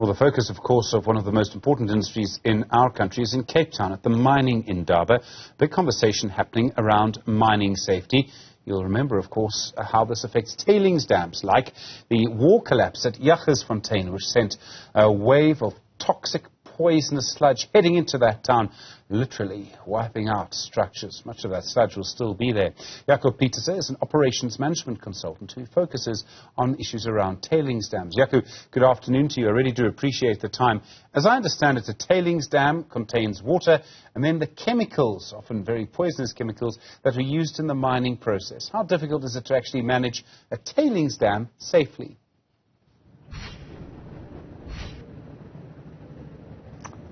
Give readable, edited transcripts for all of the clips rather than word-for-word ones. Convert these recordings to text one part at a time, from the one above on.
Well, the focus, of course, of one of the most important industries in our country is in Cape Town, at the mining Indaba. Big conversation happening around mining safety. You'll remember, of course, how this affects tailings dams, like the wall collapse at Jagersfontein, which sent a wave of toxic, poisonous sludge heading into that town, literally wiping out structures. Much of that sludge will still be there. Jaco Pieterse is an operations management consultant who focuses on issues around tailings dams. Jaco, good afternoon to you. I really do appreciate the time. As I understand it, a tailings dam contains water and then the chemicals, often very poisonous chemicals, that are used in the mining process. How difficult is it to actually manage a tailings dam safely?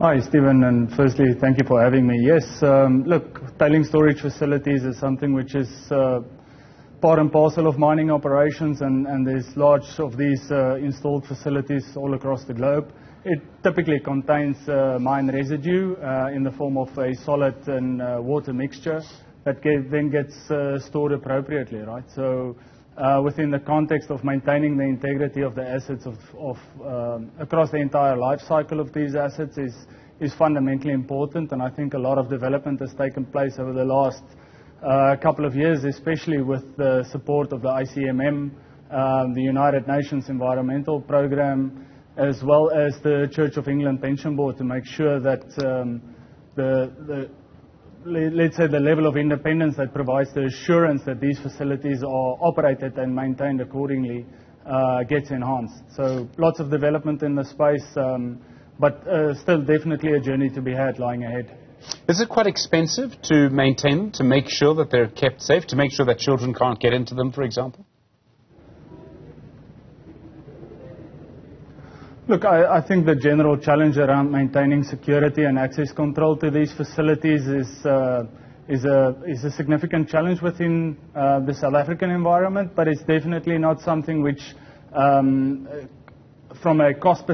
Hi, Stephen, and firstly, thank you for having me. Yes, look, tailing storage facilities is something which is part and parcel of mining operations, and there's large of these installed facilities all across the globe. It typically contains mine residue in the form of a solid and water mixture that then gets stored appropriately, right? So within the context of maintaining the integrity of the assets across the entire life cycle of these assets is fundamentally important, and I think a lot of development has taken place over the last couple of years, especially with the support of the ICMM, the United Nations Environmental Programme, as well as the Church of England Pension Board, to make sure that let's say the level of independence that provides the assurance that these facilities are operated and maintained accordingly gets enhanced. So lots of development in the space, but still definitely a journey to be had lying ahead. Is it quite expensive to maintain, to make sure that they're kept safe, to make sure that children can't get into them, for example? Look, I think the general challenge around maintaining security and access control to these facilities is a significant challenge within the South African environment, but it's definitely not something which, from a cost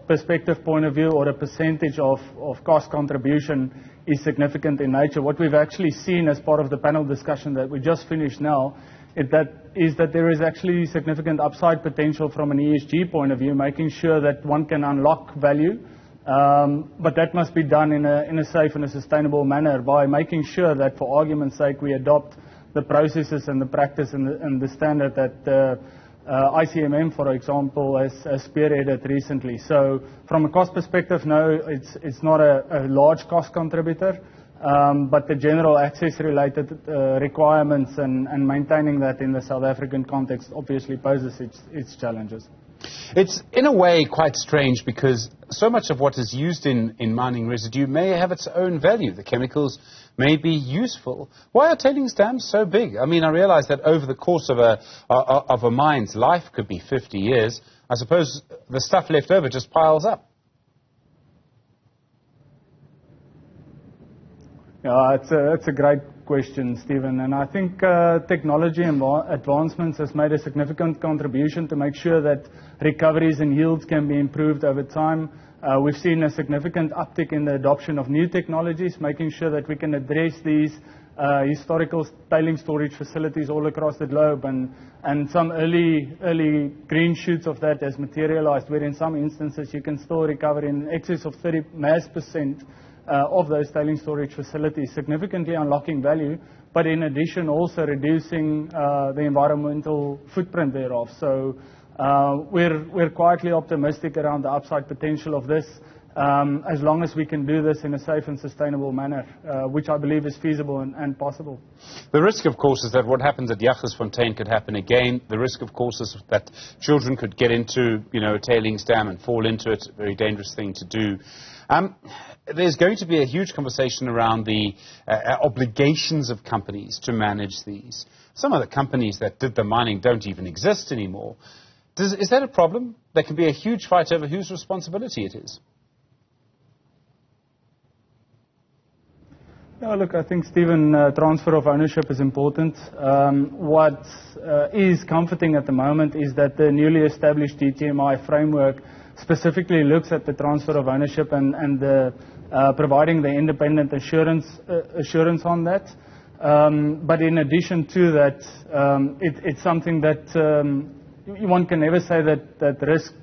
perspective point of view or a percentage of cost contribution, is significant in nature. What we've actually seen as part of the panel discussion that we just finished now is that there is actually significant upside potential from an ESG point of view, making sure that one can unlock value, but that must be done in a safe and a sustainable manner by making sure that, for argument's sake, we adopt the processes and the practice and the standard that ICMM, for example, has spearheaded recently. So from a cost perspective, no, it's not a large cost contributor. But the general access-related requirements and maintaining that in the South African context obviously poses its challenges. It's in a way quite strange because so much of what is used in mining residue may have its own value. The chemicals may be useful. Why are tailings dams so big? I mean, I realize that over the course of a mine's life could be 50 years. I suppose the stuff left over just piles up. Yeah, it's a great question, Stephen, and I think technology and advancements has made a significant contribution to make sure that recoveries and yields can be improved over time. We've seen a significant uptick in the adoption of new technologies, making sure that we can address these historical tailing storage facilities all across the globe, and some early green shoots of that has materialized, where in some instances you can still recover in excess of 30% of those tailing storage facilities, significantly unlocking value, but in addition also reducing the environmental footprint thereof. So we're quietly optimistic around the upside potential of this, as long as we can do this in a safe and sustainable manner, which I believe is feasible and possible. The risk, of course, is that what happens at Jagersfontein could happen again. The risk, of course, is that children could get into, a tailings dam and fall into it. A very dangerous thing to do. There's going to be a huge conversation around the obligations of companies to manage these. Some of the companies that did the mining don't even exist anymore. Is that a problem? There can be a huge fight over whose responsibility it is. Yeah, look, I think, Stephen, transfer of ownership is important. What is comforting at the moment is that the newly established DTMI framework specifically looks at the transfer of ownership and the providing the independent assurance on that. But in addition to that, it's something that one can never say that risk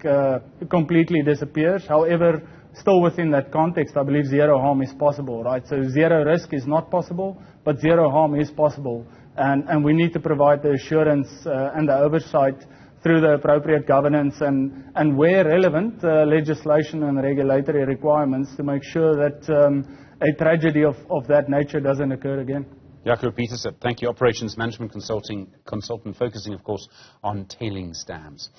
completely disappears. However, still within that context, I believe zero harm is possible, right? So zero risk is not possible, but zero harm is possible. And we need to provide the assurance and the oversight through the appropriate governance and where relevant, legislation and regulatory requirements to make sure that a tragedy of that nature doesn't occur again. Jaco Pieterse, thank you. Operations Management Consultant focusing, of course, on tailings dams.